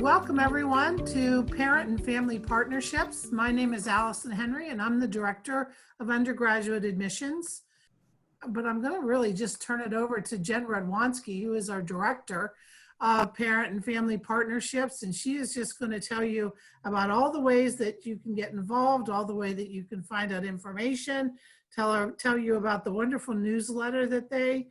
welcome everyone to Parent and Family Partnerships. My name is Allison Henry and I'm the Director of Undergraduate Admissions. But I'm going to really just turn it over to Jen Radwanski, who is our Director of Parent and Family Partnerships. And she is just going to tell you about all the ways that you can get involved, all the way that you can find out information, tell you about the wonderful newsletter that they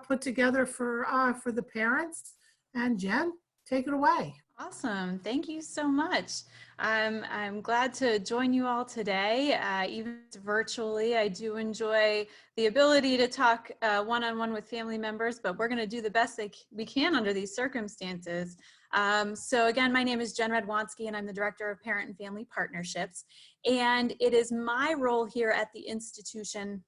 put together for the parents. And Jen, take it away. Awesome. Thank you so much. I'm glad to join you all today, even virtually. I do enjoy the ability to talk one-on-one with family members, but we're going to do the best we can under these circumstances. So again, my name is Jen Radwanski and I'm the Director of Parent and Family Partnerships. And it is my role here at the institution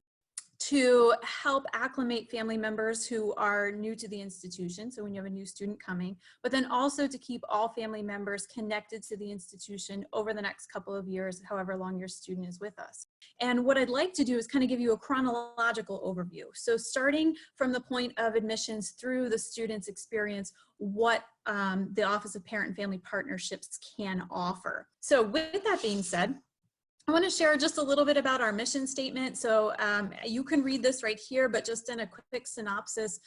to help acclimate family members who are new to the institution, so when you have a new student coming, but then also to keep all family members connected to the institution over the next couple of years, however long your student is with us. And what I'd like to do is kind of give you a chronological overview. So starting from the point of admissions through the student's experience, what the Office of Parent and Family Partnerships can offer. So with that being said, I want to share just a little bit about our mission statement. So you can read this right here, but just in a quick synopsis,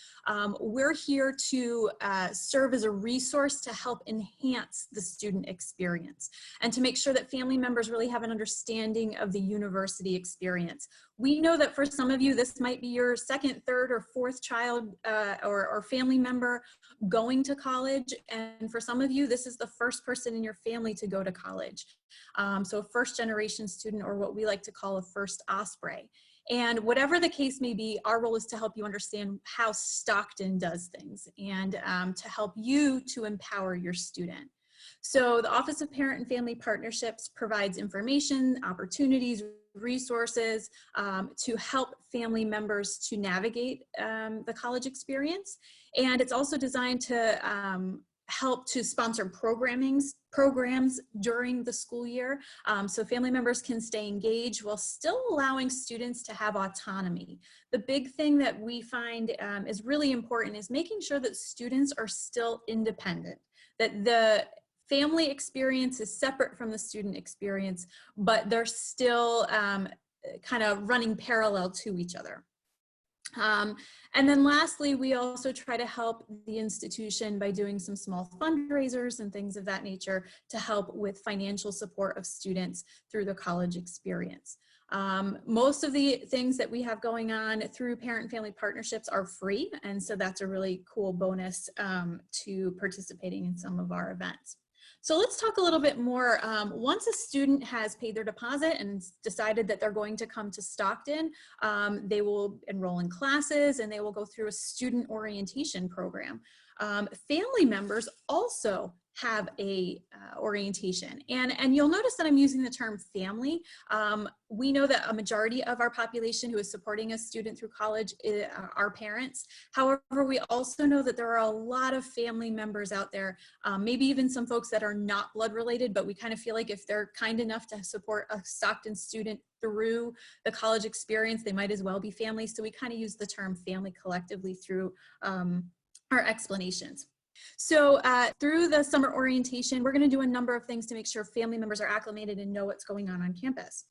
we're here to serve as a resource to help enhance the student experience and to make sure that family members really have an understanding of the university experience. We know that for some of you, this might be your second, third, or fourth child or family member going to college. And for some of you, this is the first person in your family to go to college. So a first generation student, or what we like to call a first Osprey. And whatever the case may be, our role is to help you understand how Stockton does things and to help you to empower your student. So the Office of Parent and Family Partnerships provides information, opportunities, resources to help family members to navigate the college experience. And it's also designed to help to sponsor programs during the school year so family members can stay engaged while still allowing students to have autonomy. The big thing that we find is really important is making sure that students are still independent, that the family experience is separate from the student experience, but they're still kind of running parallel to each other. And then lastly, we also try to help the institution by doing some small fundraisers and things of that nature to help with financial support of students through the college experience. Most of the things that we have going on through Parent and Family Partnerships are free, and so that's a really cool bonus to participating in some of our events. So let's talk a little bit more. Once a student has paid their deposit and decided that they're going to come to Stockton, they will enroll in classes and they will go through a student orientation program. Family members also have a orientation. And you'll notice that I'm using the term family. We know that a majority of our population who is supporting a student through college are parents. However, we also know that there are a lot of family members out there, maybe even some folks that are not blood related, but we kind of feel like if they're kind enough to support a Stockton student through the college experience, they might as well be family. So we kind of use the term family collectively through our explanations. So through the summer orientation, we're going to do a number of things to make sure family members are acclimated and know what's going on campus.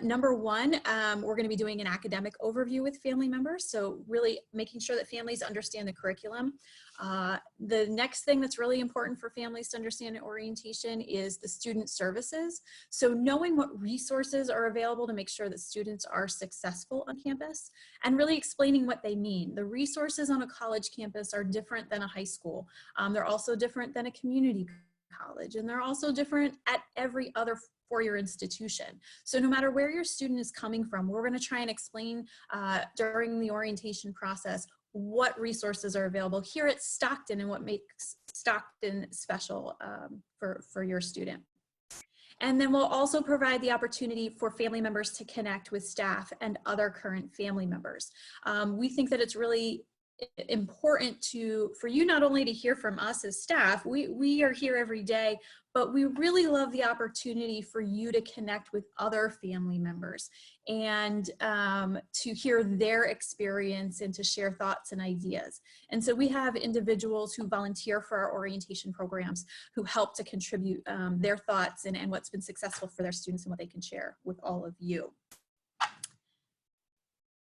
Number one, we're going to be doing an academic overview with family members, so really making sure that families understand the curriculum. The next thing that's really important for families to understand in orientation is the student services. So knowing what resources are available to make sure that students are successful on campus and really explaining what they mean. The resources on a college campus are different than a high school. They're also different than a community college, and they're also different at every other four-year institution. So no matter where your student is coming from, we're going to try and explain during the orientation process what resources are available here at Stockton and what makes Stockton special for your student. And then we'll also provide the opportunity for family members to connect with staff and other current family members. We think that it's really important for you not only to hear from us as staff, we are here every day, but we really love the opportunity for you to connect with other family members and to hear their experience and to share thoughts and ideas. And so we have individuals who volunteer for our orientation programs who help to contribute their thoughts and what's been successful for their students and what they can share with all of you.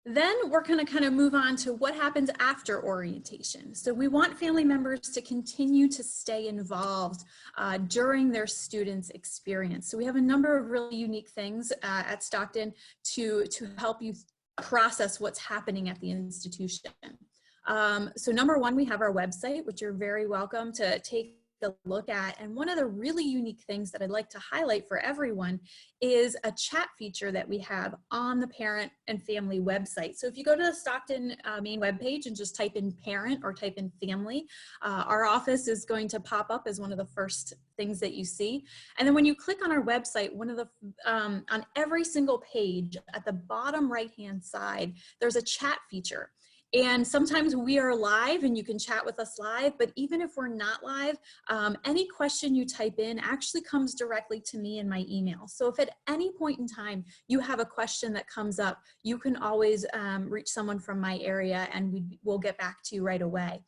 Then we're going to kind of move on to what happens after orientation. So we want family members to continue to stay involved during their students' experience. So we have a number of really unique things at Stockton to help you process what's happening at the institution. So number one, we have our website, which you're very welcome to take a look at. And one of the really unique things that I'd like to highlight for everyone is a chat feature that we have on the parent and family website. So if you go to the Stockton main webpage and just type in parent or type in family, our office is going to pop up as one of the first things that you see. And then when you click on our website, one of the on every single page at the bottom right-hand side, there's a chat feature. And sometimes we are live and you can chat with us live, but even if we're not live, any question you type in actually comes directly to me in my email. So if at any point in time you have a question that comes up, you can always reach someone from my area and we'll get back to you right away.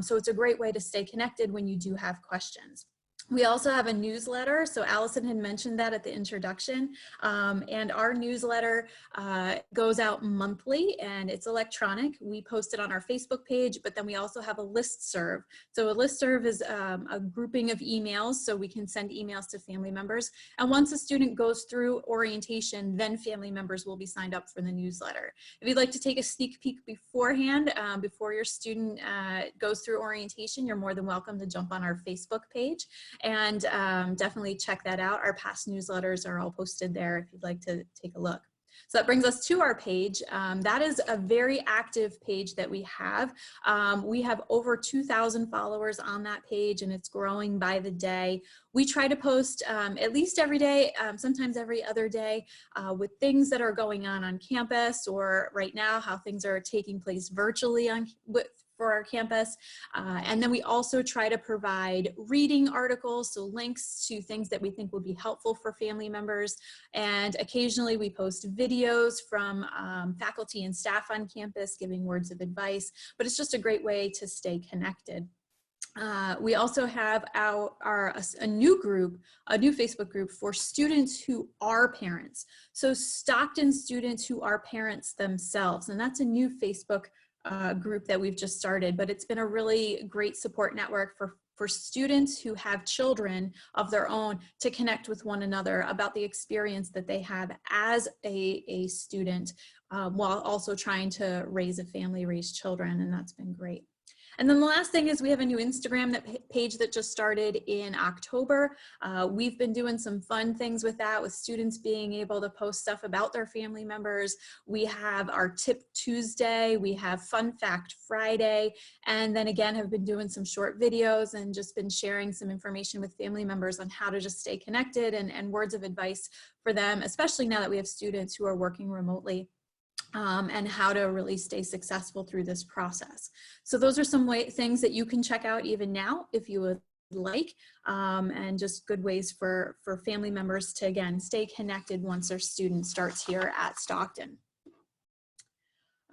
So it's a great way to stay connected when you do have questions. We also have a newsletter. So Allison had mentioned that at the introduction. And our newsletter goes out monthly and it's electronic. We post it on our Facebook page, but then we also have a listserv. So a listserv is a grouping of emails, so we can send emails to family members. And once a student goes through orientation, then family members will be signed up for the newsletter. If you'd like to take a sneak peek beforehand, before your student goes through orientation, you're more than welcome to jump on our Facebook page. And definitely check that out. Our past newsletters are all posted there if you'd like to take a look. So that brings us to our page. That is a very active page that we have. We have over 2,000 followers on that page and it's growing by the day. We try to post at least every day, sometimes every other day, with things that are going on campus, or right now how things are taking place virtually for our campus. And then we also try to provide reading articles, so links to things that we think would be helpful for family members. And occasionally we post videos from faculty and staff on campus giving words of advice, but it's just a great way to stay connected. We also have a new Facebook group for students who are parents. So Stockton students who are parents themselves, and that's a new Facebook group that we've just started, but it's been a really great support network for students who have children of their own to connect with one another about the experience that they have as a student while also trying to raise a family, raise children, and that's been great. And then the last thing is we have a new Instagram page that just started in October. We've been doing some fun things with that, with students being able to post stuff about their family members. We have our Tip Tuesday, we have Fun Fact Friday, and then again have been doing some short videos and just been sharing some information with family members on how to just stay connected and words of advice for them, especially now that we have students who are working remotely. And how to really stay successful through this process. So those are some things that you can check out even now if you would like, and just good ways for family members to, again, stay connected once their student starts here at Stockton.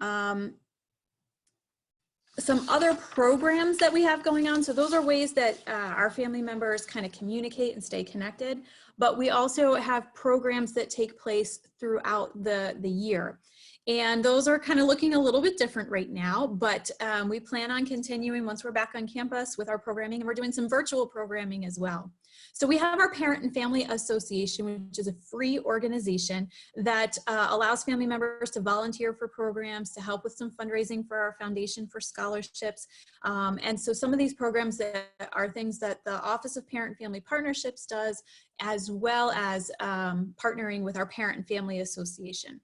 Some other programs that we have going on. So those are ways that our family members kind of communicate and stay connected, but we also have programs that take place throughout the year. And those are kind of looking a little bit different right now, but we plan on continuing once we're back on campus with our programming, and we're doing some virtual programming as well. So we have our Parent and Family Association, which is a free organization that allows family members to volunteer for programs, to help with some fundraising for our Foundation for Scholarships. And so some of these programs that are things that the Office of Parent and Family Partnerships does, as well as partnering with our Parent and Family Association.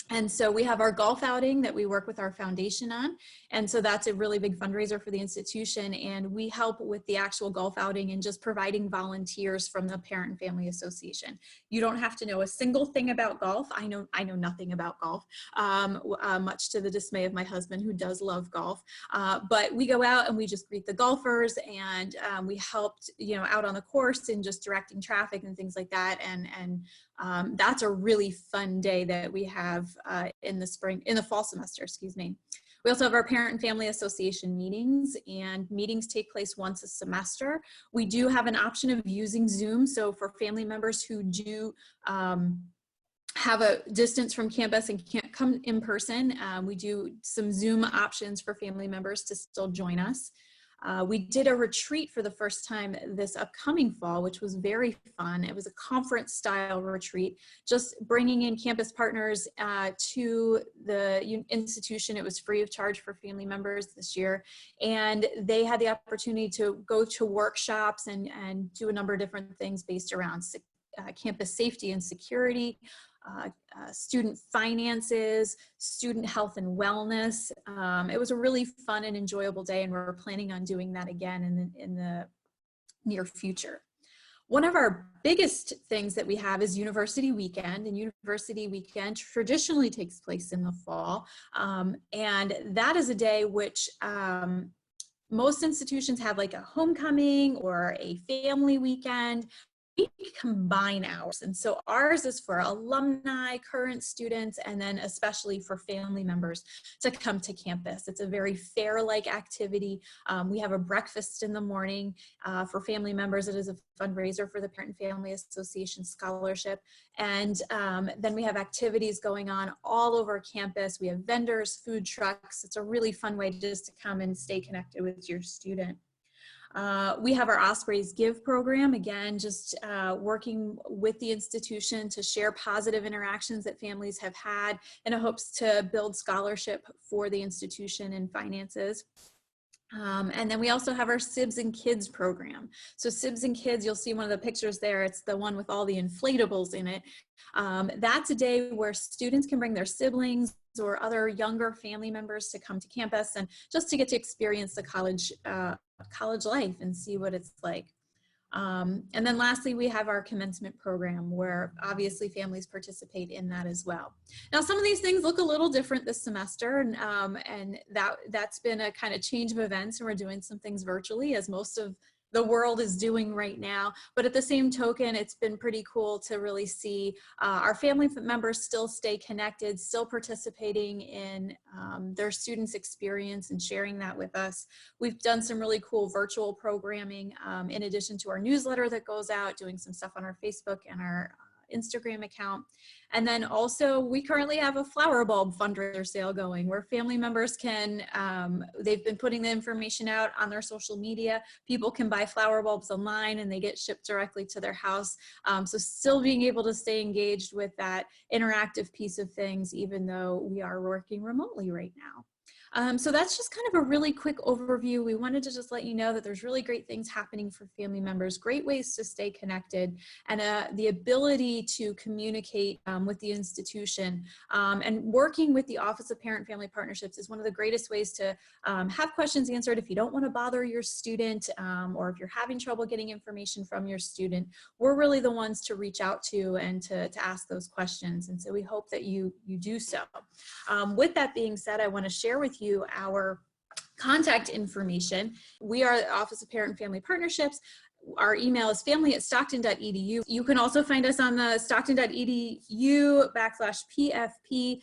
And so we have our golf outing that we work with our foundation on. And so that's a really big fundraiser for the institution. And we help with the actual golf outing and just providing volunteers from the Parent and Family Association. You don't have to know a single thing about golf. I know nothing about golf, much to the dismay of my husband, who does love golf. But we go out and we just greet the golfers, and we helped, out on the course and just directing traffic and things like that. And that's a really fun day that we have in the fall semester, excuse me. We also have our Parent and Family Association meetings, and meetings take place once a semester. We do have an option of using Zoom. So for family members who do have a distance from campus and can't come in person, we do some Zoom options for family members to still join us. We did a retreat for the first time this upcoming fall, which was very fun. It was a conference style retreat, just bringing in campus partners to the institution. It was free of charge for family members this year. And they had the opportunity to go to workshops and do a number of different things based around campus safety and security, student finances, student health and wellness. It was a really fun and enjoyable day, and we're planning on doing that again in the near future. One of our biggest things that we have is University Weekend, and University Weekend traditionally takes place in the fall. And that is a day which most institutions have, like a homecoming or a family weekend. We combine ours, and so ours is for alumni, current students, and then especially for family members to come to campus. It's a very fair-like activity. We have a breakfast in the morning for family members. It is a fundraiser for the Parent and Family Association Scholarship, and then we have activities going on all over campus. We have vendors, food trucks. It's a really fun way just to come and stay connected with your student. We have our Ospreys Give program, again, just working with the institution to share positive interactions that families have had in hopes to build scholarship for the institution and finances. And then we also have our Sibs and Kids program. So Sibs and Kids, you'll see one of the pictures there. It's the one with all the inflatables in it. That's a day where students can bring their siblings or other younger family members to come to campus and just to get to experience the college life and see what it's like. And then lastly, we have our commencement program, where obviously families participate in that as well. Now, some of these things look a little different this semester, and that's been a kind of change of events, and we're doing some things virtually, as most of the world is doing right now. But at the same token, it's been pretty cool to really see our family members still stay connected, still participating in their students' experience and sharing that with us. We've done some really cool virtual programming in addition to our newsletter that goes out, doing some stuff on our Facebook and our Instagram account. And then also we currently have a flower bulb fundraiser sale going, where family members can, they've been putting the information out on their social media. People can buy flower bulbs online and they get shipped directly to their house. So still being able to stay engaged with that interactive piece of things, even though we are working remotely right now. So that's just kind of a really quick overview. We wanted to just let you know that there's really great things happening for family members, great ways to stay connected, and the ability to communicate with the institution. And working with the Office of Parent Family Partnerships is one of the greatest ways to have questions answered if you don't want to bother your student, or if you're having trouble getting information from your student. We're really the ones to reach out to and to ask those questions. And so we hope that you do so. With that being said, I want to share with you our contact information. We are the Office of Parent and Family Partnerships. Our email is family@stockton.edu. You can also find us on the stockton.edu/PFP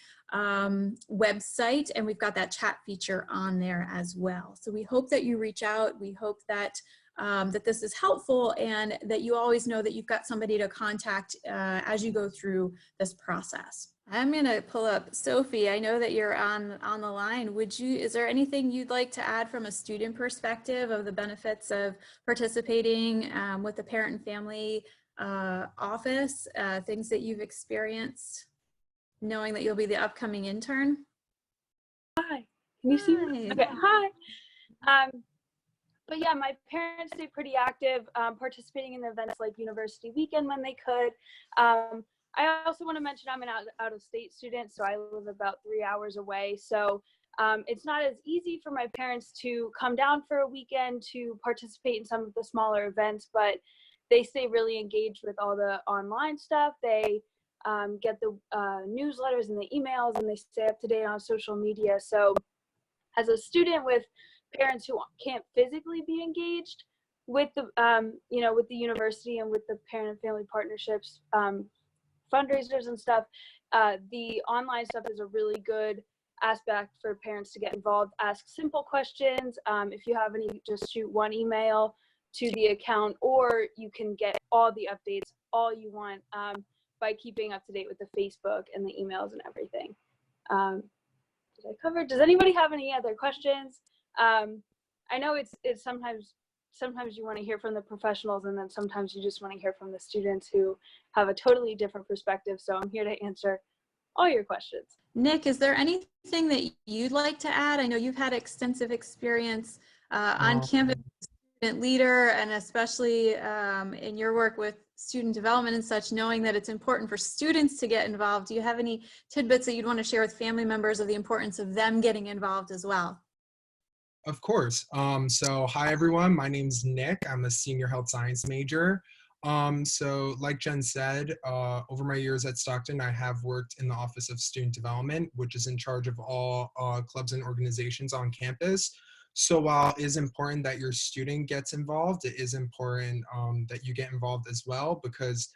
website, and we've got that chat feature on there as well. So we hope that you reach out. We hope that that this is helpful, and that you always know that you've got somebody to contact as you go through this process. I'm going to pull up Sophie. I know that you're on the line. Is there anything you'd like to add from a student perspective of the benefits of participating with the Parent and Family Office, things that you've experienced, knowing that you'll be the upcoming intern? Hi, can you see me? Okay, hi. But yeah, my parents stayed pretty active, participating in events like University Weekend when they could. I also want to mention I'm an out of state student, so I live about 3 hours away. So it's not as easy for my parents to come down for a weekend to participate in some of the smaller events, but they stay really engaged with all the online stuff. They get the newsletters and the emails, and they stay up to date on social media. So as a student with parents who can't physically be engaged with the with the university and with the parent and family partnerships fundraisers and stuff, the online stuff is a really good aspect for parents to get involved. Ask simple questions. If you have any, just shoot one email to the account, or you can get all the updates all you want by keeping up to date with the Facebook and the emails and everything. Did I cover? Does anybody have any other questions? I know it's sometimes you want to hear from the professionals, and then sometimes you just want to hear from the students who have a totally different perspective. So I'm here to answer all your questions. Nick, is there anything that you'd like to add? I know you've had extensive experience on campus as a student leader, and especially in your work with student development and such, knowing that it's important for students to get involved. Do you have any tidbits that you'd want to share with family members of the importance of them getting involved as well? Of course. So hi everyone, my name's Nick. I'm a senior health science major. So like Jen said, over my years at Stockton, I have worked in the Office of Student Development, which is in charge of all clubs and organizations on campus. So while it is important that your student gets involved, it is important that you get involved as well, because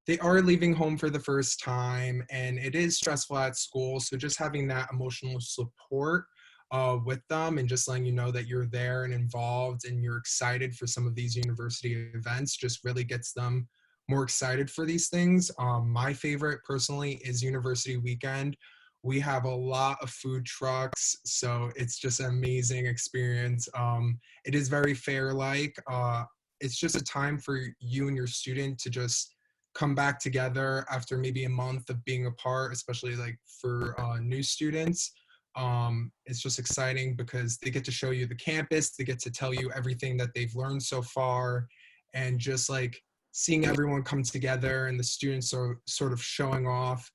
they are leaving home for the first time and it is stressful at school. So just having that emotional support with them and just letting you know that you're there and involved and you're excited for some of these university events just really gets them more excited for these things. My favorite personally is University Weekend. We have a lot of food trucks, so it's just an amazing experience. It is very fair-like. It's just a time for you and your student to just come back together after maybe a month of being apart, especially like for new students. It's just exciting because they get to show you the campus, they get to tell you everything that they've learned so far, and just like seeing everyone come together and the students are sort of showing off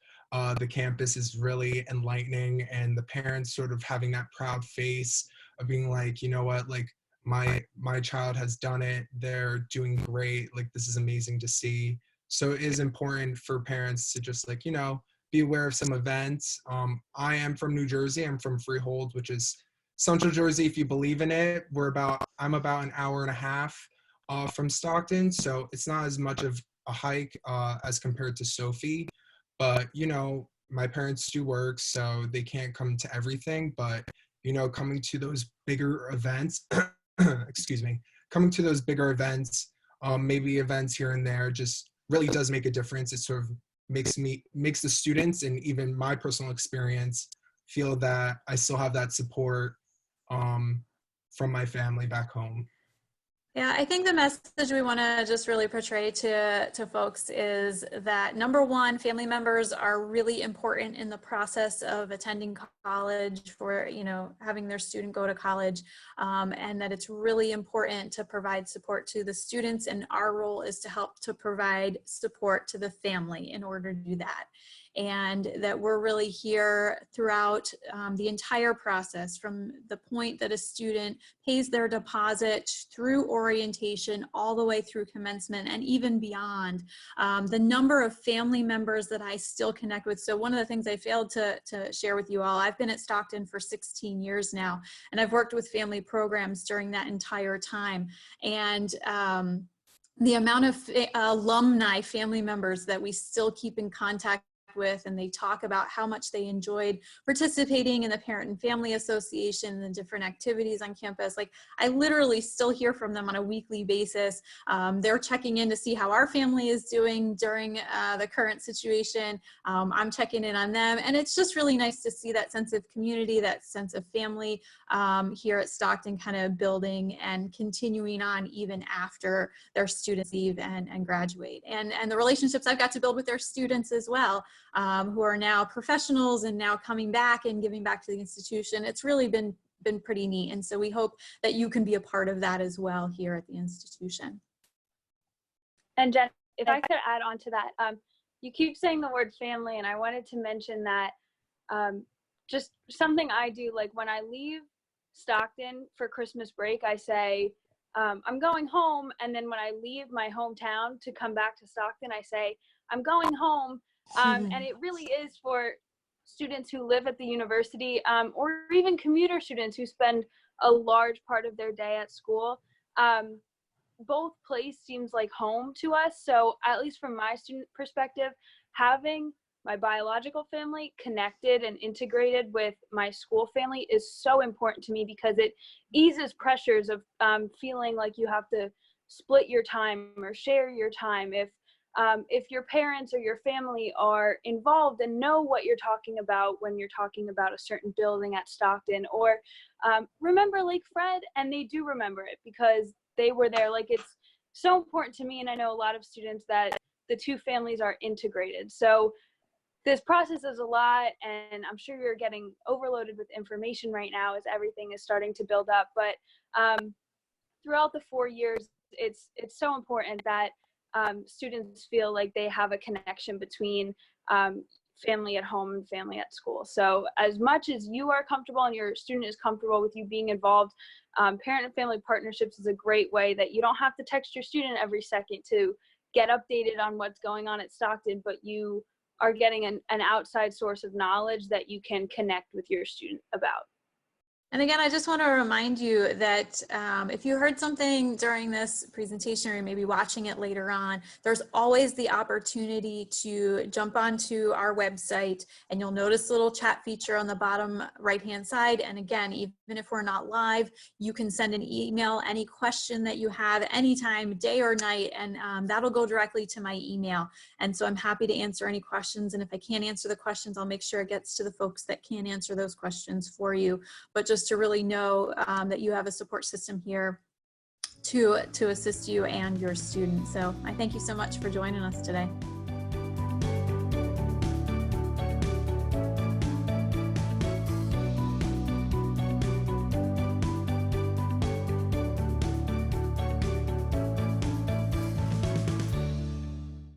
the campus is really enlightening, and the parents sort of having that proud face of being like, you know what, like my child has done it, they're doing great, like this is amazing to see. So it is important for parents to just like, you know, be aware of some events. I am from New Jersey. I'm from Freehold, which is Central Jersey, if you believe in it. I'm about an hour and a half from Stockton, so it's not as much of a hike as compared to Sophie. But, you know, my parents do work, so they can't come to everything. But, you know, coming to those bigger events, excuse me, coming to those bigger events, maybe events here and there, just really does make a difference. It sort of makes the students and even my personal experience feel that I still have that support from my family back home. Yeah, I think the message we want to just really portray to folks is that, number one, family members are really important in the process of attending college, for, you know, having their student go to college, and that it's really important to provide support to the students, and our role is to help to provide support to the family in order to do that. And that we're really here throughout the entire process, from the point that a student pays their deposit through orientation all the way through commencement and even beyond. The number of family members that I still connect with. So one of the things I failed to share with you all, I've been at Stockton for 16 years now, and I've worked with family programs during that entire time. And the amount of alumni family members that we still keep in contact with, and they talk about how much they enjoyed participating in the Parent and Family Association and the different activities on campus. Like, I literally still hear from them on a weekly basis. They're checking in to see how our family is doing during the current situation. I'm checking in on them, and it's just really nice to see that sense of community, that sense of family here at Stockton kind of building and continuing on even after their students leave and graduate. And the relationships I've got to build with their students as well, who are now professionals and now coming back and giving back to the institution. It's really been pretty neat. And so we hope that you can be a part of that as well here at the institution. And Jen, if I could add on to that, you keep saying the word family, and I wanted to mention that just something I do, like when I leave Stockton for Christmas break, I say, I'm going home. And then when I leave my hometown to come back to Stockton, I say, I'm going home. And it really is for students who live at the university, or even commuter students who spend a large part of their day at school. Both place seems like home to us. So at least from my student perspective, having my biological family connected and integrated with my school family is so important to me, because it eases pressures of feeling like you have to split your time or share your time. If your parents or your family are involved and know what you're talking about when you're talking about a certain building at Stockton, or remember Lake Fred, and they do remember it because they were there. Like, it's so important to me, and I know a lot of students, that the two families are integrated. So this process is a lot, and I'm sure you're getting overloaded with information right now as everything is starting to build up. But throughout the 4 years, it's so important that students feel like they have a connection between family at home and family at school. So as much as you are comfortable and your student is comfortable with you being involved, parent and family partnerships is a great way that you don't have to text your student every second to get updated on what's going on at Stockton, but you are getting an outside source of knowledge that you can connect with your student about. And again, I just want to remind you that if you heard something during this presentation, or maybe watching it later on, there's always the opportunity to jump onto our website, and you'll notice a little chat feature on the bottom right-hand side. And again, even if we're not live, you can send an email, any question that you have anytime, day or night, and that'll go directly to my email. And so I'm happy to answer any questions. And if I can't answer the questions, I'll make sure it gets to the folks that can answer those questions for you. But just to really know that you have a support system here to assist you and your students. So I thank you so much for joining us today.